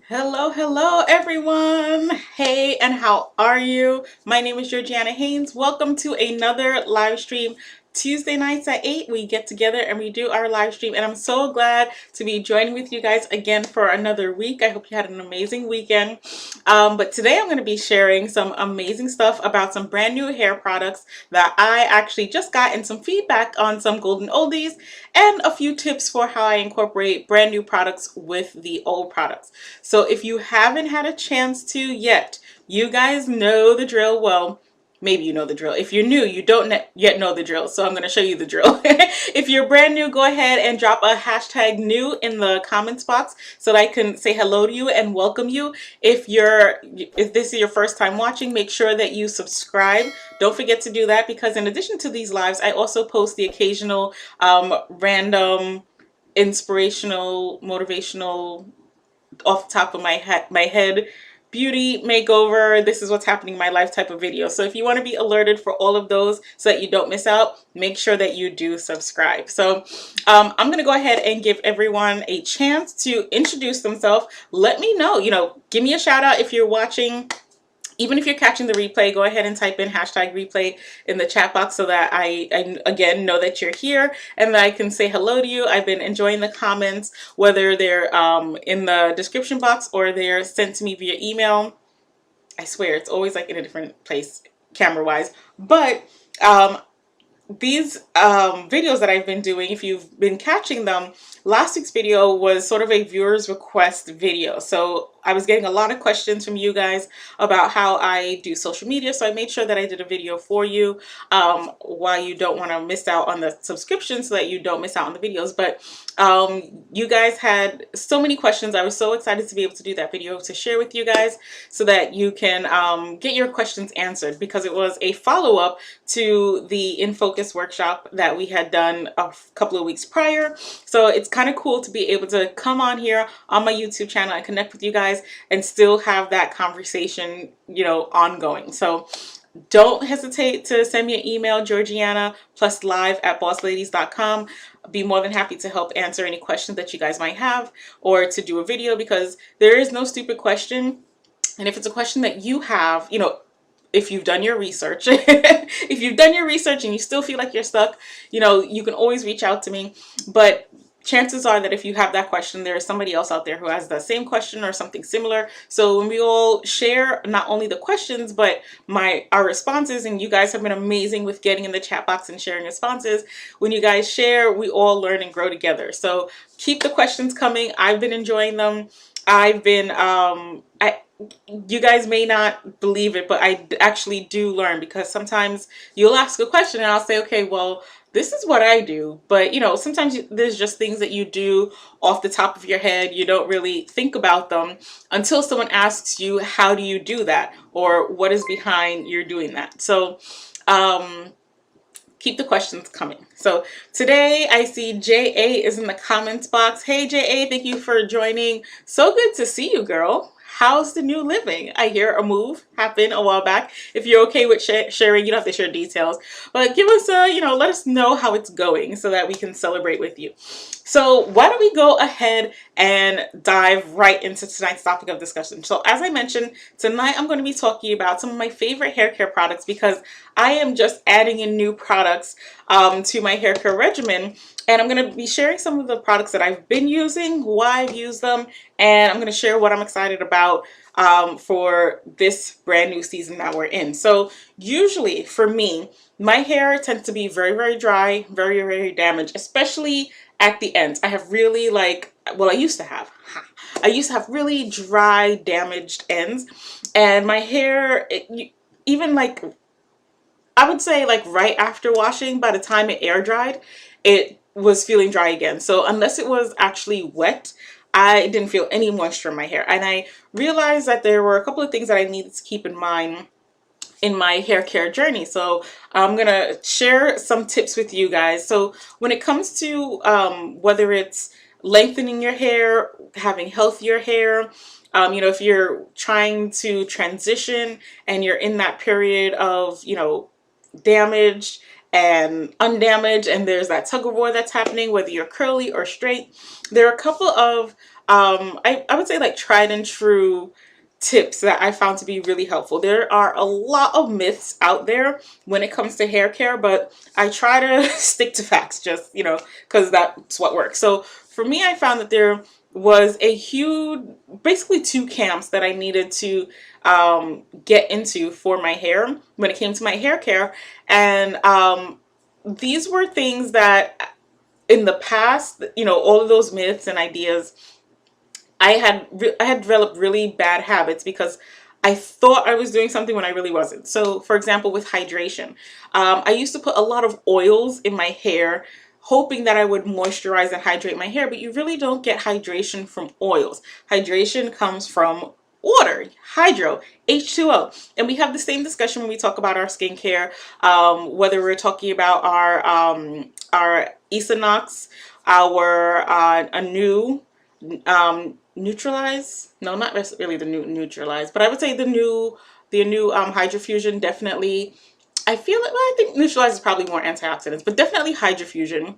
Hello everyone. Hey, and how are you? My name is Georgiana Haynes. Welcome to another live stream. Tuesday nights at 8, we get together and we do our live stream. And I'm so glad to be joining with you guys again for another week. I hope you had an amazing weekend. But today I'm going to be sharing some amazing stuff about some brand new hair products that I actually just got, and some feedback on some golden oldies, and a few tips for how I incorporate brand new products with the old products. So if you haven't had a chance to yet, you guys know the drill. Well, maybe you know the drill. If you're new, you don't yet know the drill. So I'm going to show you the drill. If you're brand new, go ahead and drop a hashtag new in the comments box so that I can say hello to you and welcome you. If this is your first time watching, make sure that you subscribe. Don't forget to do that, because in addition to these lives, I also post the occasional random inspirational, motivational, off the top of my head beauty makeover, this is what's happening in my life type of video. So if you want to be alerted for all of those so that you don't miss out, make sure that you do subscribe. So I'm going to go ahead and give everyone a chance to introduce themselves. Let me know, give me a shout out if you're watching. Even if you're catching the replay, go ahead and type in hashtag replay in the chat box so that I again know that you're here and that I can say hello to you. I've been enjoying the comments, whether they're in the description box or they're sent to me via email. I swear it's always like in a different place camera wise. But these videos that I've been doing, if you've been catching them, last week's video was sort of a viewer's request video. So I was getting a lot of questions from you guys about how I do social media. So I made sure that I did a video for you while you don't want to miss out on the subscription, so that you don't miss out on the videos. But you guys had so many questions. I was so excited to be able to do that video to share with you guys so that you can get your questions answered, because it was a follow-up to the In Focus workshop that we had done a couple of weeks prior. So it's kind of cool to be able to come on here on my YouTube channel and connect with you guys and still have that conversation, ongoing. So don't hesitate to send me an email, georgiana+live@bossladies.com. Be more than happy to help answer any questions that you guys might have, or to do a video, because there is no stupid question. And if it's a question that you have, if you've done your research, if you've done your research and you still feel like you're stuck, you can always reach out to me. But chances are that if you have that question, there is somebody else out there who has the same question or something similar. So when we all share not only the questions, but our responses, and you guys have been amazing with getting in the chat box and sharing responses. When you guys share, we all learn and grow together. So keep the questions coming. I've been enjoying them. You guys may not believe it, but I actually do learn, because sometimes you'll ask a question and I'll say, okay, well, this is what I do. But, sometimes there's just things that you do off the top of your head. You don't really think about them until someone asks you, how do you do that? Or what is behind your doing that? So, keep the questions coming. So today I see JA is in the comments box. Hey JA, thank you for joining. So good to see you, girl. How's the new living? I hear a move happened a while back. If you're okay with sharing, you don't have to share details, but give us let us know how it's going so that we can celebrate with you. So why don't we go ahead and dive right into tonight's topic of discussion. So as I mentioned, tonight I'm going to be talking about some of my favorite hair care products, because I am just adding in new products to my hair care regimen. And I'm going to be sharing some of the products that I've been using, why I've used them, and I'm going to share what I'm excited about for this brand new season that we're in. So usually for me, my hair tends to be very, very dry, very, very damaged, especially at the ends. I have really I used to have really dry, damaged ends, and my hair, even I would say right after washing, by the time it air dried, it was feeling dry again. So unless it was actually wet, I didn't feel any moisture in my hair. And I realized that there were a couple of things that I needed to keep in mind in my hair care journey. So I'm gonna share some tips with you guys. So when it comes to whether it's lengthening your hair, having healthier hair, if you're trying to transition and you're in that period of, damaged and undamaged, and there's that tug of war that's happening, whether you're curly or straight, there are a couple of I would say like tried and true tips that I found to be really helpful. There are a lot of myths out there when it comes to hair care, but I try to stick to facts just, you know, because that's what works. So for me, I found that there was a huge, basically two camps that I needed to get into for my hair when it came to my hair care. And these were things that in the past, you know, all of those myths and ideas, I had developed really bad habits because I thought I was doing something when I really wasn't. So, for example, with hydration, I used to put a lot of oils in my hair, hoping that I would moisturize and hydrate my hair, but you really don't get hydration from oils. Hydration comes from water, hydro, H2O. And we have the same discussion when we talk about our skincare, whether we're talking about our Esonox, our Anew, neutralize, no, not really the new neutralize, but I would say the new hydrofusion. Definitely, I feel it, well, I think neutralize is probably more antioxidants, but definitely hydrofusion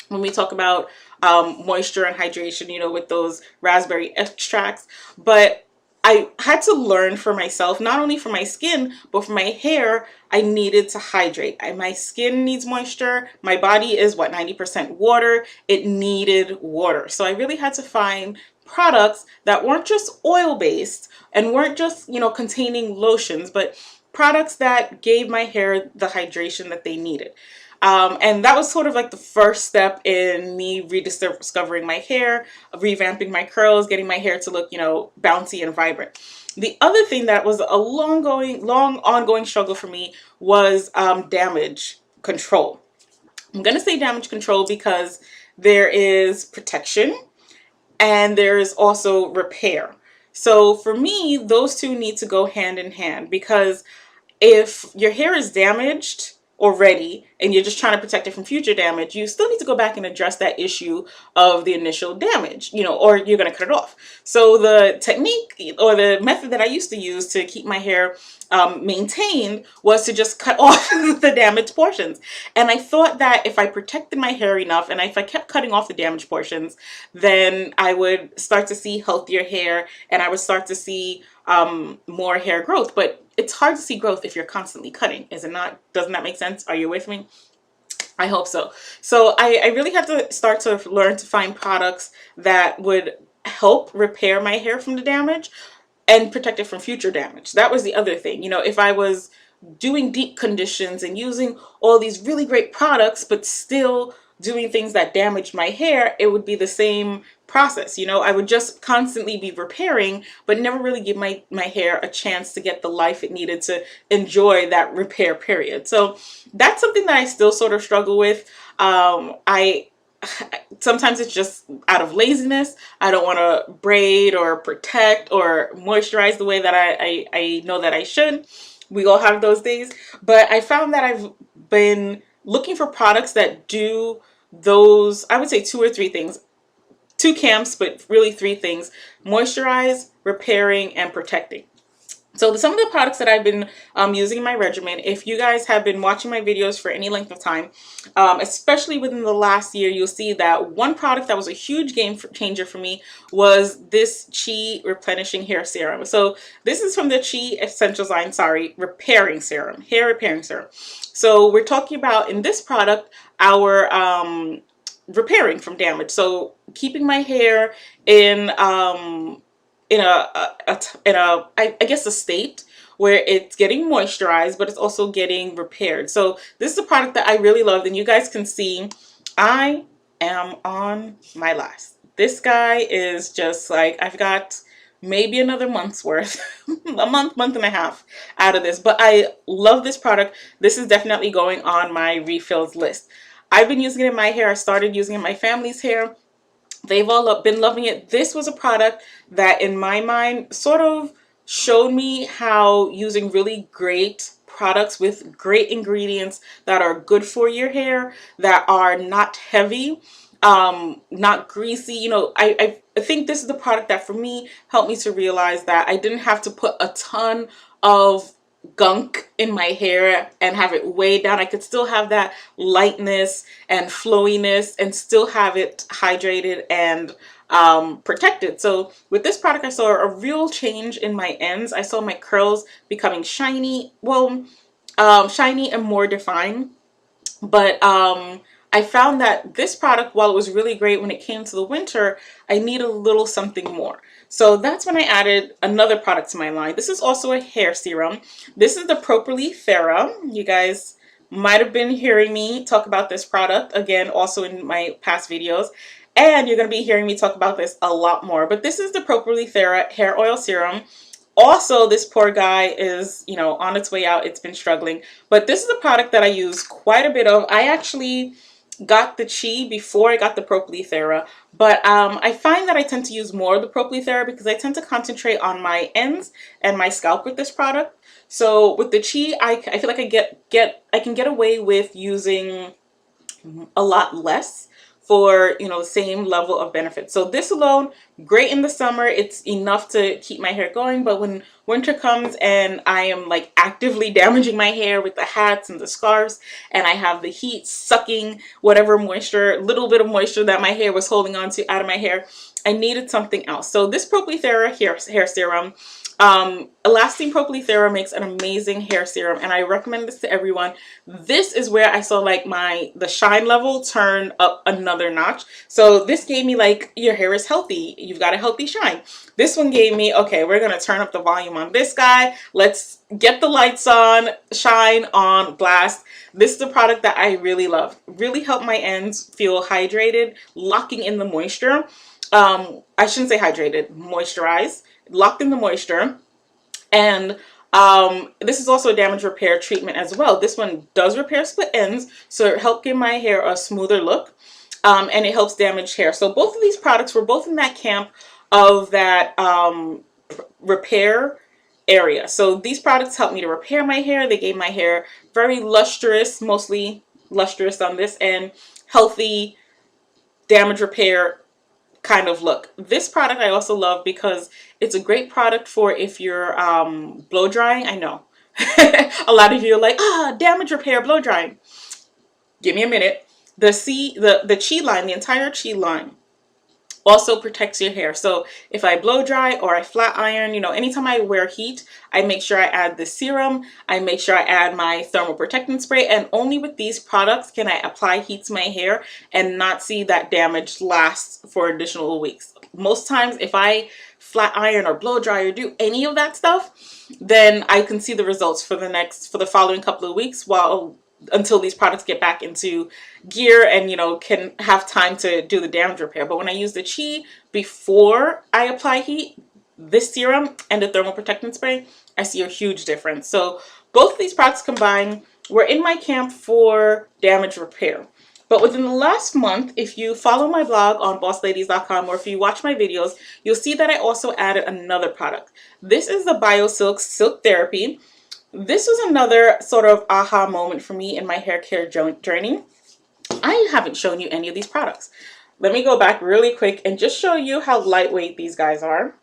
when we talk about moisture and hydration, you know, with those raspberry extracts. But I had to learn for myself, not only for my skin, but for my hair, I needed to hydrate. My skin needs moisture. My body is what, 90% water. It needed water. So I really had to find products that weren't just oil based and weren't just, you know, containing lotions, but products that gave my hair the hydration that they needed. And that was sort of like the first step in me rediscovering my hair, revamping my curls, getting my hair to look, you know, bouncy and vibrant. The other thing that was a long ongoing struggle for me was damage control. I'm going to say damage control because there is protection and there's also repair. So for me, those two need to go hand in hand, because if your hair is damaged already and you're just trying to protect it from future damage, you still need to go back and address that issue of the initial damage, you know, or you're going to cut it off. So the technique or the method that I used to use to keep my hair maintained was to just cut off the damaged portions. And I thought that if I protected my hair enough and if I kept cutting off the damaged portions, then I would start to see healthier hair and I would start to see more hair growth. But it's hard to see growth if you're constantly cutting, is it not? Doesn't that make sense? Are you with me? I hope so. So I really had to start to learn to find products that would help repair my hair from the damage and protect it from future damage. That was the other thing. You know, if I was doing deep conditions and using all these really great products, but still doing things that damaged my hair, it would be the same process. You know, I would just constantly be repairing, but never really give my hair a chance to get the life it needed to enjoy that repair period. So that's something that I still sort of struggle with. Sometimes it's just out of laziness. I don't want to braid or protect or moisturize the way that I know that I should. We all have those days. But I found that I've been looking for products that do those, I would say 2 or 3 things. 2 camps, but really 3 things: moisturize, repairing, and protecting. So some of the products that I've been using in my regimen, if you guys have been watching my videos for any length of time, especially within the last year, you'll see that one product that was a huge game changer for me was this Chi Replenishing Hair Serum. So this is from the Chi Essentials line, sorry, repairing serum, hair repairing serum. So we're talking about in this product, our repairing from damage. So keeping my hair in I guess a state where it's getting moisturized, but it's also getting repaired. So this is a product that I really loved, and you guys can see I am on my last. This guy is just like, I've got maybe another month's worth, a month and a half out of this, but I love this product. This is definitely going on my refills list. I've been using it in my hair. I started using it in my family's hair. They've all been loving it. This was a product that in my mind sort of showed me how using really great products with great ingredients that are good for your hair, that are not heavy, not greasy. You know, I think this is the product that for me helped me to realize that I didn't have to put a ton of gunk in my hair and have it weighed down. I could still have that lightness and flowiness and still have it hydrated and protected. So with this product, I saw a real change in my ends. I saw my curls becoming shiny, well, shiny and more defined. But I found that this product, while it was really great when it came to the winter, I need a little something more. So that's when I added another product to my line. This is also a hair serum. This is the Propolis Thera. You guys might have been hearing me talk about this product, again, also in my past videos. And you're going to be hearing me talk about this a lot more. But this is the Propolis Thera Hair Oil Serum. Also, this poor guy is, you know, on its way out. It's been struggling. But this is a product that I use quite a bit of. I actually got the Chi before I got the Propolis Thera. But I find that I tend to use more of the Propolis Thera because I tend to concentrate on my ends and my scalp with this product. So with the Chi, I feel like I can get away with using a lot less for, you know, the same level of benefit. So this alone, great in the summer. It's enough to keep my hair going. But when winter comes and I am like actively damaging my hair with the hats and the scarves, and I have the heat sucking whatever moisture, little bit of moisture that my hair was holding on to out of my hair, I needed something else. So this Propolis Thera hair serum, Elastine Botanicals Thera makes an amazing hair serum, and I recommend this to everyone. This is where I saw like the shine level turn up another notch. So this gave me like, your hair is healthy, you've got a healthy shine. This one gave me, okay, we're gonna turn up the volume on this guy. Let's get the lights on, shine on, blast. This is a product that I really love. Really helped my ends feel hydrated, locking in the moisture. I shouldn't say hydrated, moisturized, locked in the moisture. And this is also a damage repair treatment as well. This one does repair split ends, so it helped give my hair a smoother look, and it helps damaged hair. So both of these products were both in that camp of that repair area. So these products helped me to repair my hair. They gave my hair very lustrous, mostly lustrous on this end, healthy damage repair kind of look. This product I also love because it's a great product for if you're blow drying. I know a lot of you are like, damage repair, blow drying. Give me a minute. The Chi line, the entire Chi line, also protects your hair. So if I blow dry or I flat iron, you know, anytime I wear heat, I make sure I add the serum. I make sure I add my thermal protectant spray, and only with these products can I apply heat to my hair and not see that damage last for additional weeks. Most times if I flat iron or blow dry or do any of that stuff, then I can see the results for the following couple of weeks until these products get back into gear and, you know, can have time to do the damage repair. But when I use the Chi before I apply heat, this serum and the thermal protectant spray, I see a huge difference. So both of these products combined were in my camp for damage repair. But within the last month, if you follow my blog on bossladies.com or if you watch my videos, you'll see that I also added another product. This is the BioSilk Silk Therapy. This was another sort of aha moment for me in my hair care journey. I haven't shown you any of these products. Let me go back really quick and just show you how lightweight these guys are.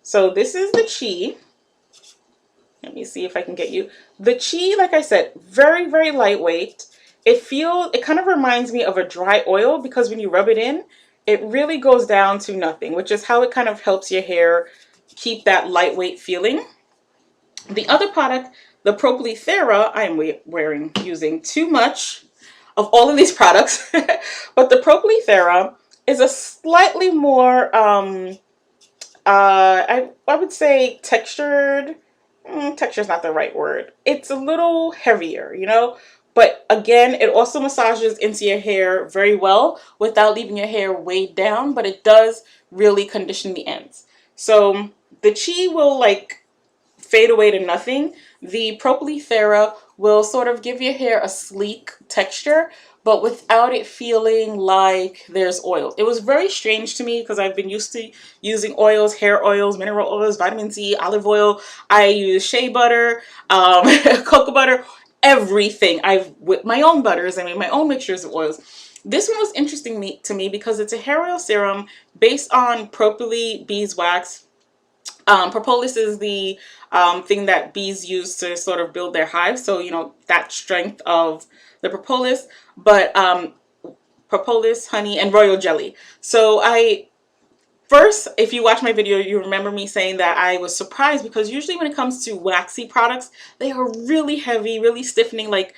So this is the Chi. Let me see if I can get you. The Chi, like I said, very, very lightweight. It kind of reminds me of a dry oil because when you rub it in, it really goes down to nothing, which is how it kind of helps your hair keep that lightweight feeling. The other product, the Propolis Thera, I am using too much of all of these products, but the Propolis Thera is a slightly more, I would say textured. Texture is not the right word. It's a little heavier, you know, but again, it also massages into your hair very well without leaving your hair weighed down, but it does really condition the ends. So the Chi will like fade away to nothing. The Propolis Thera will sort of give your hair a sleek texture, but without it feeling like there's oil. It was very strange to me because I've been used to using oils, hair oils, mineral oils, vitamin C, olive oil. I use shea butter, cocoa butter, everything. With my own butters, I made my own mixtures of oils. This one was interesting to me because it's a hair oil serum based on Propolis beeswax. Propolis is the thing that bees use to sort of build their hive. So, you know, that strength of the propolis, but propolis, honey, and royal jelly. So I First, if you watch my video, you remember me saying that I was surprised because usually when it comes to waxy products, they are really heavy, really stiffening, like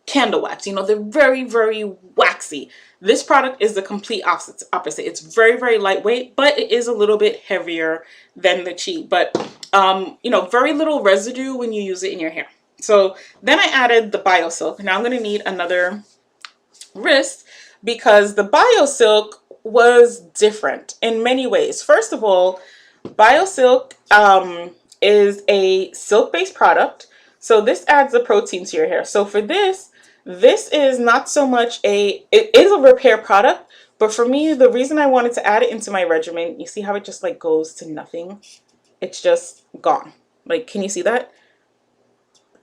candle wax. You know, they're very, very waxy. This product is the complete opposite. It's very, very lightweight, but it is a little bit heavier than the Chi. But, you know, very little residue when you use it in your hair. So then I added the BioSilk. Now I'm going to need another wrist because the BioSilk was different in many ways. First of all, BioSilk is a silk-based product. So this adds the protein to your hair. So for this is not so much it is a repair product, but for me, the reason I wanted to add it into my regimen, you see how it just like goes to nothing? It's just gone. Like, can you see that?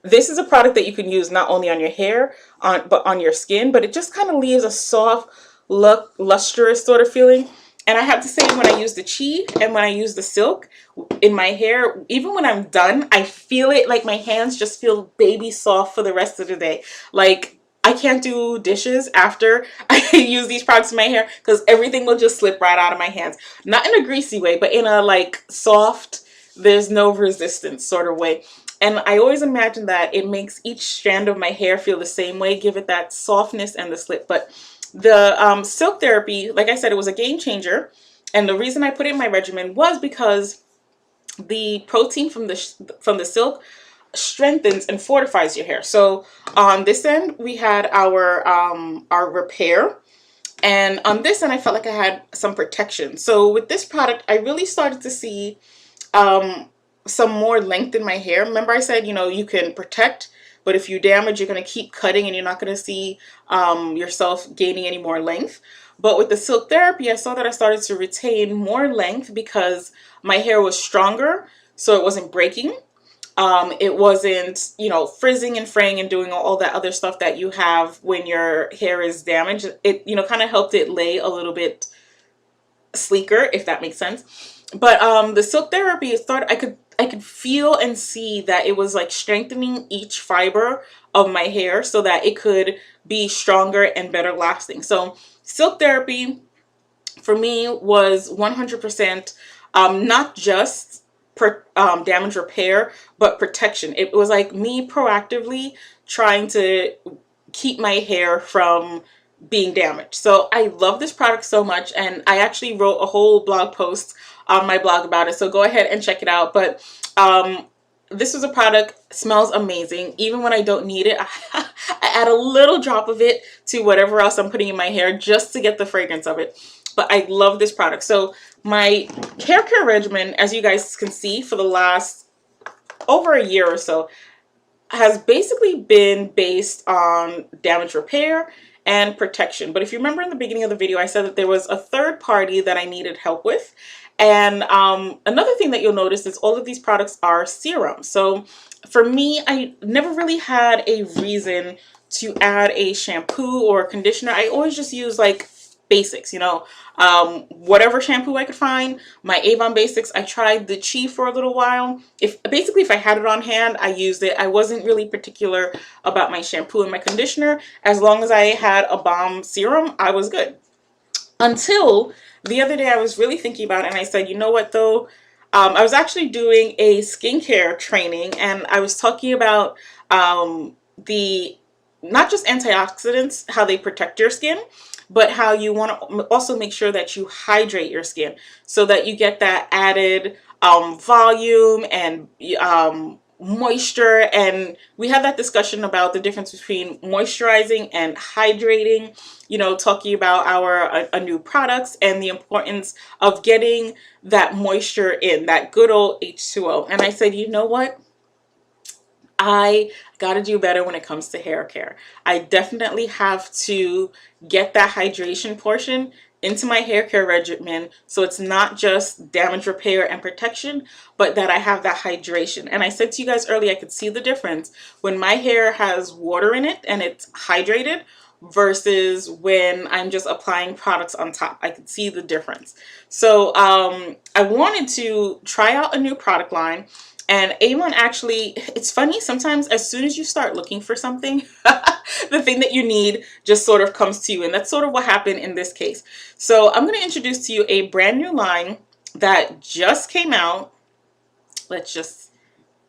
This is a product that you can use not only on your hair, but on your skin, but it just kind of leaves a soft, lustrous sort of feeling. And I have to say, when I use the Chi and when I use the silk in my hair, even when I'm done, I feel it, like my hands just feel baby soft for the rest of the day. Like, I can't do dishes after I use these products in my hair because everything will just slip right out of my hands. Not in a greasy way, but in a like soft, there's no resistance sort of way. And I always imagine that it makes each strand of my hair feel the same way, give it that softness and the slip. But the silk therapy, like I said, it was a game changer. And the reason I put it in my regimen was because the protein from the silk strengthens and fortifies your hair. So on this end, we had our repair. And on this end, I felt like I had some protection. So with this product, I really started to see some more length in my hair. Remember I said, you know, you can protect, but if you damage, you're going to keep cutting and you're not going to see yourself gaining any more length. But with the silk therapy, I saw that I started to retain more length because my hair was stronger, so it wasn't breaking. It wasn't, you know, frizzing and fraying and doing all that other stuff that you have when your hair is damaged. It, you know, kind of helped it lay a little bit sleeker, if that makes sense. But the silk therapy, it started, I could feel and see that it was like strengthening each fiber of my hair so that it could be stronger and better lasting. So silk therapy for me was 100% not just damage repair, but protection. It was like me proactively trying to keep my hair from being damaged. So I love this product so much, and I actually wrote a whole blog post on my blog about it, so go ahead and check it out. But this is a product, smells amazing. Even when I don't need it, I add a little drop of it to whatever else I'm putting in my hair just to get the fragrance of it. But I love this product. So my hair care regimen, as you guys can see, for the last over a year or so, has basically been based on damage repair and protection. But if you remember in the beginning of the video, I said that there was a third party that I needed help with. And another thing that you'll notice is all of these products are serums. So for me, I never really had a reason to add a shampoo or a conditioner. I always just use like basics, you know, whatever shampoo I could find. My Avon basics, I tried the Chi for a little while. If I had it on hand, I used it. I wasn't really particular about my shampoo and my conditioner. As long as I had a balm serum, I was good. Until the other day, I was really thinking about it, and I said, you know what though? I was actually doing a skincare training, and I was talking about the not just antioxidants, how they protect your skin, but how you want to also make sure that you hydrate your skin so that you get that added volume and moisture. And we had that discussion about the difference between moisturizing and hydrating, you know, talking about our new products and the importance of getting that moisture in, that good old H2O. And I said, you know what? I gotta do better when it comes to hair care. I definitely have to get that hydration portion into my hair care regimen, so it's not just damage repair and protection, but that I have that hydration. And I said to you guys earlier, I could see the difference when my hair has water in it and it's hydrated versus when I'm just applying products on top. I could see the difference. So I wanted to try out a new product line. And Avon actually, it's funny, sometimes as soon as you start looking for something, the thing that you need just sort of comes to you. And that's sort of what happened in this case. So I'm going to introduce to you a brand new line that just came out. Let's just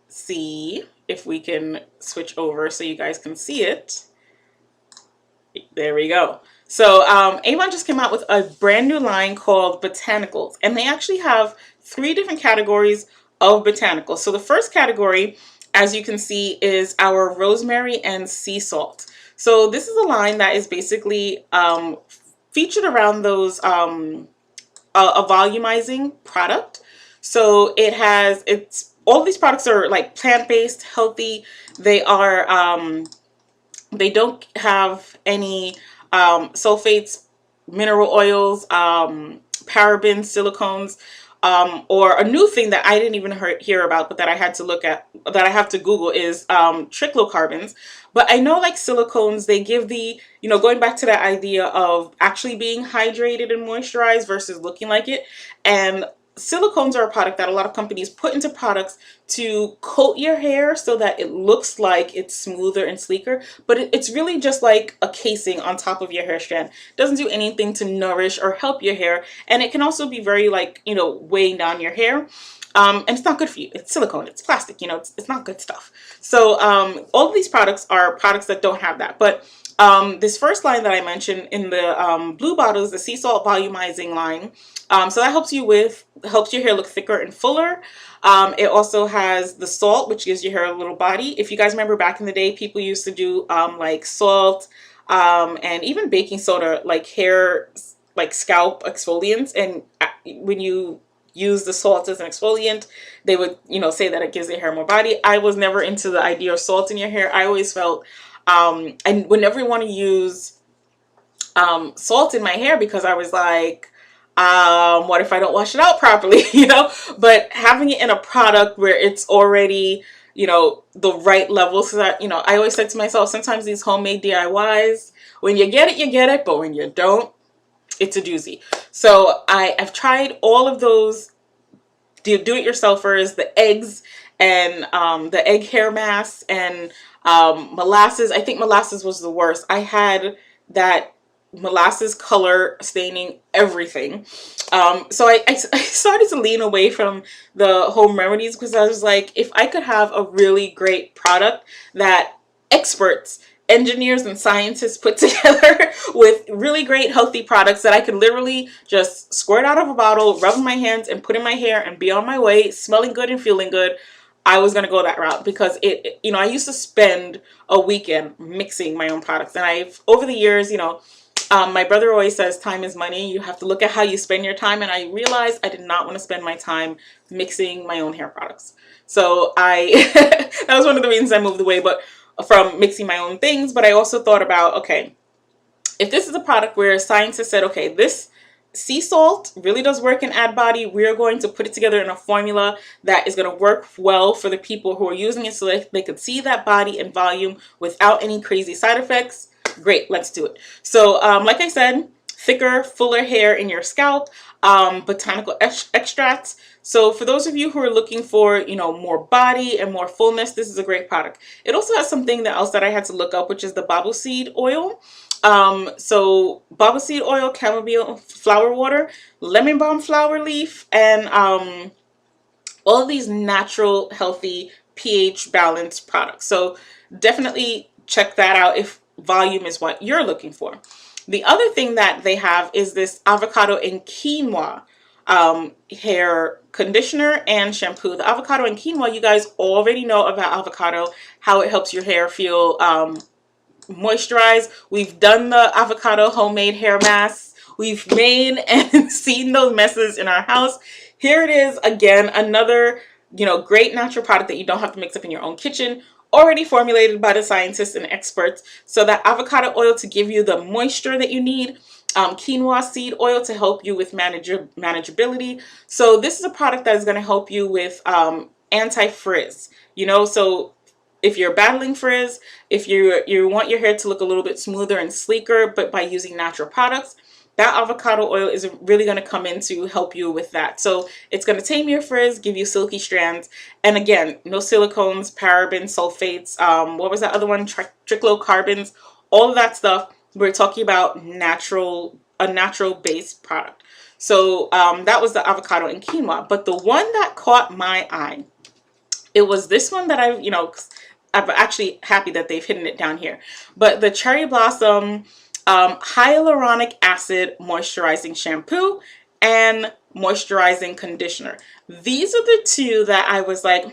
see if we can switch over so you guys can see it. There we go. So Avon just came out with a brand new line called Botanicals, and they actually have 3 different categories of botanicals. So the first category, as you can see, is our rosemary and sea salt. So this is a line that is basically featured around those a volumizing product. So it's all these products are like plant-based, healthy. They are they don't have any sulfates, mineral oils, parabens, silicones, or a new thing that I didn't even hear about, but that I had to look at, that I have to Google, is trichlocarbons. But I know, like silicones, they give the, going back to that idea of actually being hydrated and moisturized versus looking like it. And silicones are a product that a lot of companies put into products to coat your hair so that it looks like it's smoother and sleeker, but it's really just like a casing on top of your hair strand. It doesn't do anything to nourish or help your hair, and it can also be very, like, weighing down your hair. And it's not good for you. It's silicone, it's plastic, it's not good stuff. So all of these products are products that don't have that. But this first line that I mentioned in the blue bottles, the sea salt volumizing line, so that helps your hair look thicker and fuller. It also has the salt, which gives your hair a little body. If you guys remember back in the day, people used to do like salt and even baking soda, like hair, like scalp exfoliants. And when you use the salt as an exfoliant, they would, say that it gives your hair more body. I was never into the idea of salt in your hair. I always felt I would never want to use salt in my hair because I was like, what if I don't wash it out properly, But having it in a product where it's already, the right level, so that, I always said to myself, sometimes these homemade DIYs, when you get it, but when you don't, it's a doozy. So I've tried all of those do-it-yourselfers, the eggs and the egg hair masks and molasses. I think molasses was the worst. I had that molasses color staining everything. So I started to lean away from the home remedies because I was like, if I could have a really great product that experts, engineers, and scientists put together with really great healthy products that I could literally just squirt out of a bottle, rub in my hands, and put in my hair and be on my way, smelling good and feeling good, I was going to go that route because I used to spend a weekend mixing my own products. And over the years, my brother always says time is money. You have to look at how you spend your time. And I realized I did not want to spend my time mixing my own hair products. So that was one of the reasons I moved away from mixing my own things. But I also thought about, okay, if this is a product where scientists said, okay, this sea salt really does work in Add Body, we're going to put it together in a formula that is going to work well for the people who are using it so that they could see that body and volume without any crazy side effects. Great, let's do it. So like I said, thicker, fuller hair in your scalp, botanical extracts. So for those of you who are looking for, more body and more fullness, this is a great product. It also has something else that I had to look up, which is the baba seed oil. So baba seed oil, chamomile flower water, lemon balm flower leaf, and all of these natural, healthy, pH balanced products. So definitely check that out if volume is what you're looking for. The other thing that they have is this avocado and quinoa hair conditioner and shampoo. The avocado and quinoa, you guys already know about avocado, how it helps your hair feel moisturized. We've done the avocado homemade hair masks. We've made and seen those messes in our house. Here it is again, another great natural product that you don't have to mix up in your own kitchen, already formulated by the scientists and experts. So that avocado oil to give you the moisture that you need, quinoa seed oil to help you with manageability. So this is a product that is going to help you with anti-frizz. So if you're battling frizz, if you want your hair to look a little bit smoother and sleeker, but by using natural products, that avocado oil is really going to come in to help you with that. So it's going to tame your frizz, give you silky strands. And again, no silicones, parabens, sulfates, what was that other one? Trichlocarbons, all of that stuff. We're talking about a natural based product. So that was the avocado and quinoa. But the one that caught my eye, it was this one that I'm actually happy that they've hidden it down here. But the Cherry Blossom Hyaluronic Acid Moisturizing Shampoo and Moisturizing Conditioner. These are the two that I was like,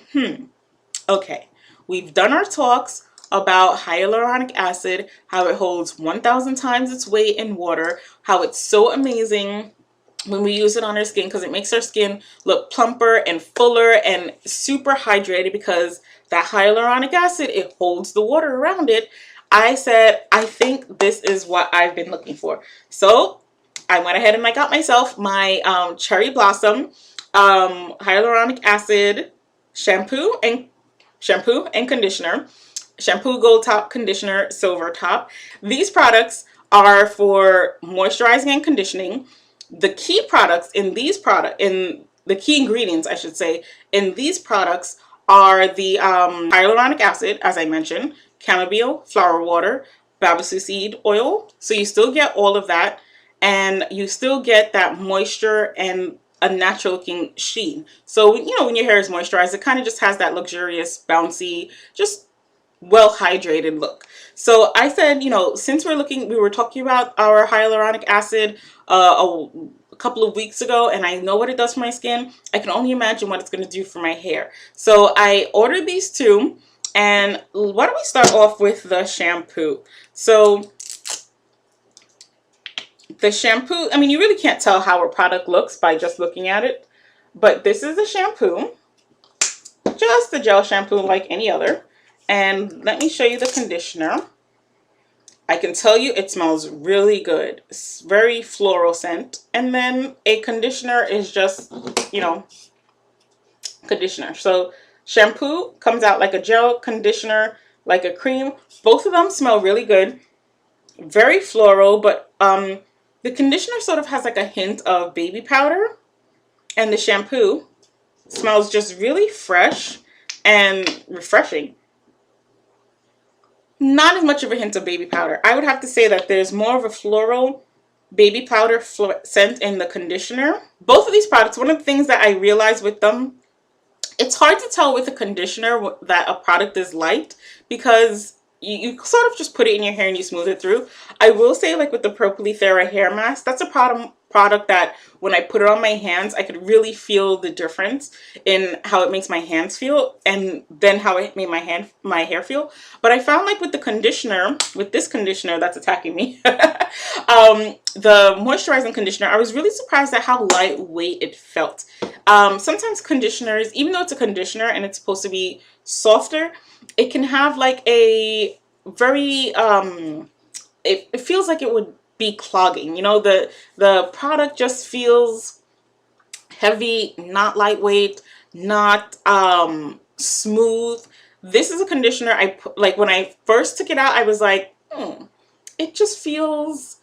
okay, we've done our talks about hyaluronic acid, how it holds 1,000 times its weight in water, how it's so amazing when we use it on our skin because it makes our skin look plumper and fuller and super hydrated because that hyaluronic acid, it holds the water around it. I said, I think this is what I've been looking for. So I went ahead and I got myself my Cherry Blossom Hyaluronic Acid shampoo and conditioner. Shampoo gold top, conditioner silver top. These products are for moisturizing and conditioning. The key products in the key ingredients, I should say, in these products are the hyaluronic acid, as I mentioned, chamomile, flower water, babasu seed oil. So you still get all of that, and you still get that moisture and a natural looking sheen. So, when your hair is moisturized, it kind of just has that luxurious, bouncy, just well hydrated look. So I said, since we were talking about our hyaluronic acid a couple of weeks ago, and I know what it does for my skin, I can only imagine what it's going to do for my hair. So I ordered these two, and why don't we start off with the shampoo? So the shampoo, I mean, you really can't tell how a product looks by just looking at it, but this is the shampoo, just the gel shampoo like any other. And let me show you the conditioner. I can tell you it smells really good. It's very floral scent. And then a conditioner is just, conditioner. So shampoo comes out like a gel, conditioner like a cream. Both of them smell really good. Very floral, but the conditioner sort of has like a hint of baby powder. And the shampoo smells just really fresh and refreshing. Not as much of a hint of baby powder. I would have to say that there's more of a floral baby powder scent in the conditioner. Both of these products, one of the things that I realized with them, it's hard to tell with a conditioner that a product is light because you sort of just put it in your hair and you smooth it through. I will say, like with the Propylethera hair mask, that's a product that when I put it on my hands, I could really feel the difference in how it makes my hands feel and then how it made my hair feel. But I found like with this conditioner that's attacking me, the moisturizing conditioner, I was really surprised at how lightweight it felt. Sometimes conditioners, even though it's a conditioner and it's supposed to be softer, it can have like a very it feels like it would be clogging. The product just feels heavy, not lightweight, not smooth. This is a conditioner like when I first took it out, I was like, it just feels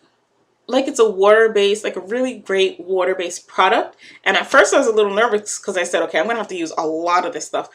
like it's a water-based, like a really great water-based product. And at first I was a little nervous because I said, okay, I'm gonna have to use a lot of this stuff.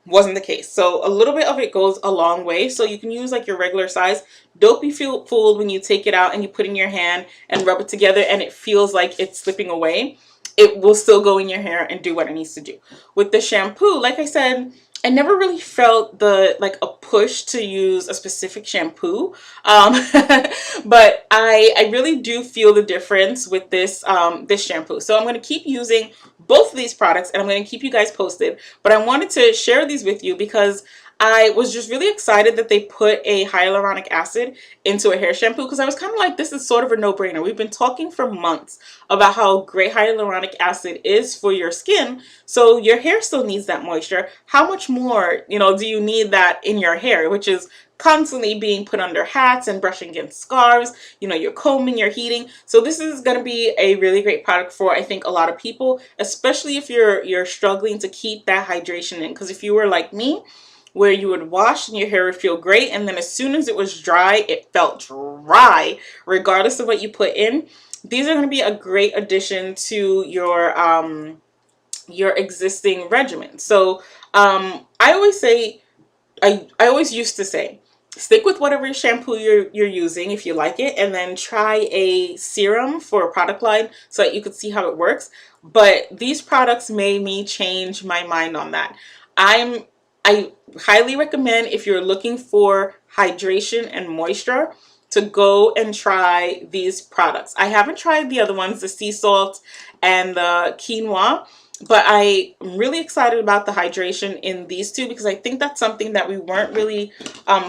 Wasn't the case. So a little bit of it goes a long way. So you can use like your regular size. Don't be fooled when you take it out and you put it in your hand and rub it together and it feels like it's slipping away. It will still go in your hair and do what it needs to do. With the shampoo, like I said, I never really felt a push to use a specific shampoo, but I really do feel the difference with this this shampoo. So I'm going to keep using both of these products and I'm going to keep you guys posted. But I wanted to share these with you because I was just really excited that they put a hyaluronic acid into a hair shampoo because I was kind of like, this is sort of a no-brainer. We've been talking for months about how great hyaluronic acid is for your skin. So your hair still needs that moisture. How much more, do you need that in your hair, which is constantly being put under hats and brushing against scarves, you're combing, you're heating. So this is going to be a really great product for, I think, a lot of people, especially if you're struggling to keep that hydration in. Because if you were like me, where you would wash and your hair would feel great, and then as soon as it was dry, it felt dry, regardless of what you put in. These are going to be a great addition to your existing regimen. So I always used to say, stick with whatever shampoo you're using if you like it, and then try a serum for a product line so that you could see how it works. But these products made me change my mind on that. I highly recommend, if you're looking for hydration and moisture, to go and try these products. I haven't tried the other ones, the sea salt and the quinoa, but I'm really excited about the hydration in these two because I think that's something that we weren't really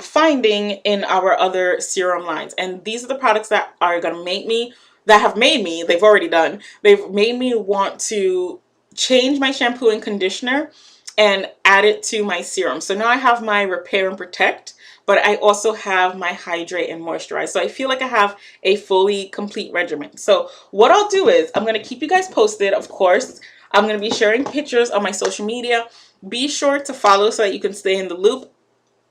finding in our other serum lines. And these are the products that are going to make me, that have made me, they've already done, they've made me want to change my shampoo and conditioner and add it to my serum. So now I have my repair and protect, but I also have my hydrate and moisturize. So I feel like I have a fully complete regimen. So what I'll do is I'm going to keep you guys posted. Of course, I'm going to be sharing pictures on my social media. Be sure to follow so that you can stay in the loop.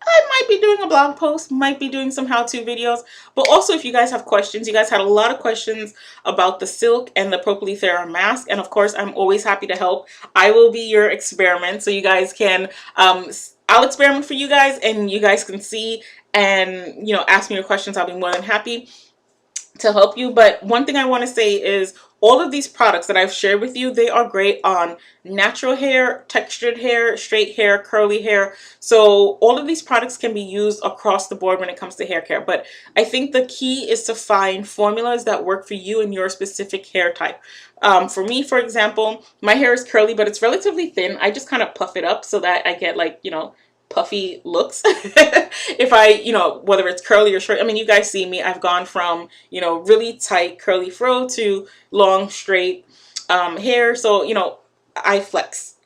I might be doing a blog post, might be doing some how-to videos, but also if you guys have questions, you guys had a lot of questions about the silk and the propylethera mask, and of course I'm always happy to help. I will be your experiment, so you guys can, I'll experiment for you guys and you guys can see and, you know, ask me your questions. I'll be more than happy to help you. But one thing I want to say is all of these products that I've shared with you, they are great on natural hair, textured hair, straight hair, curly hair. So all of these products can be used across the board when it comes to hair care. But I think the key is to find formulas that work for you and your specific hair type. For me, for example, my hair is curly, but it's relatively thin. I just kind of puff it up so that I get, like, you know, puffy looks. If I, you know, whether it's curly or short, I mean, you guys see me, I've gone from, you know, really tight curly fro to long straight hair. So, you know, I flex.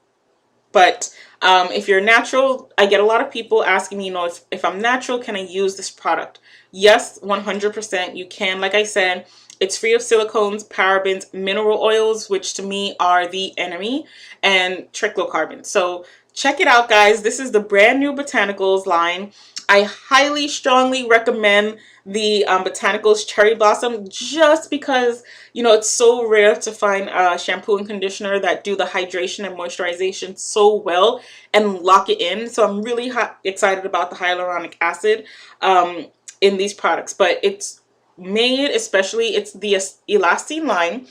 But if you're natural, I get a lot of people asking me, you know, if I'm natural, can I use this product? Yes, 100% you can. Like I said, it's free of silicones, parabens, mineral oils, which to me are the enemy, and trichlocarbons. So check it out, guys. This is the brand new Botanicals line. I highly, strongly recommend the Botanicals Cherry Blossom just because, you know, it's so rare to find a shampoo and conditioner that do the hydration and moisturization so well and lock it in. So I'm really excited about the hyaluronic acid in these products. But it's made, especially, it's the Elastine line.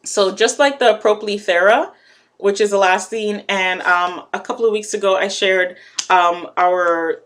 So just like the propylethera, which is Elastine, and a couple of weeks ago I shared our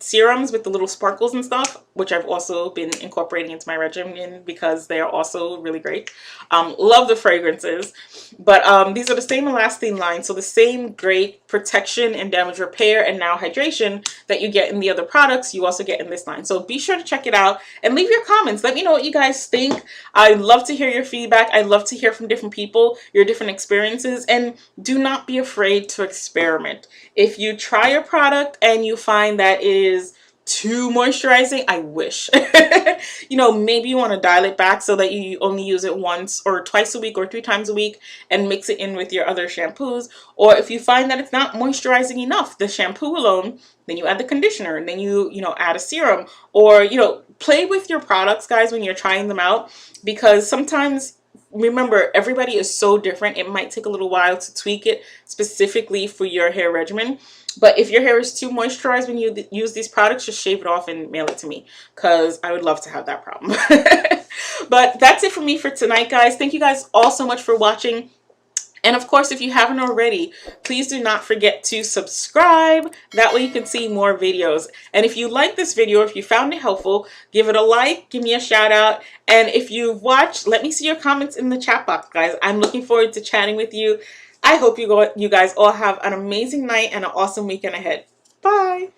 serums with the little sparkles and stuff, which I've also been incorporating into my regimen because they are also really great. Love the fragrances. But these are the same Elastine line, so the same great protection and damage repair and now hydration that you get in the other products, you also get in this line. So be sure to check it out and leave your comments. Let me know what you guys think. I'd love to hear your feedback. I'd love to hear from different people, your different experiences, and do not be afraid to experiment. If you try a product and you find that it is too moisturizing, I wish. You know, maybe you want to dial it back so that you only use it once or twice a week or 3 times a week and mix it in with your other shampoos. Or if you find that it's not moisturizing enough, the shampoo alone, then you add the conditioner, and then you know, add a serum. Or, you know, play with your products, guys, when you're trying them out, because sometimes, remember, everybody is so different. It might take a little while to tweak it specifically for your hair regimen. But if your hair is too moisturized when you use these products, just shave it off and mail it to me, because I would love to have that problem. But that's it for me for tonight, guys. Thank you guys all so much for watching. And of course, if you haven't already, please do not forget to subscribe. That way you can see more videos. And if you like this video, if you found it helpful, give it a like, give me a shout out. And if you've watched, let me see your comments in the chat box, guys. I'm looking forward to chatting with you. I hope you guys all have an amazing night and an awesome weekend ahead. Bye.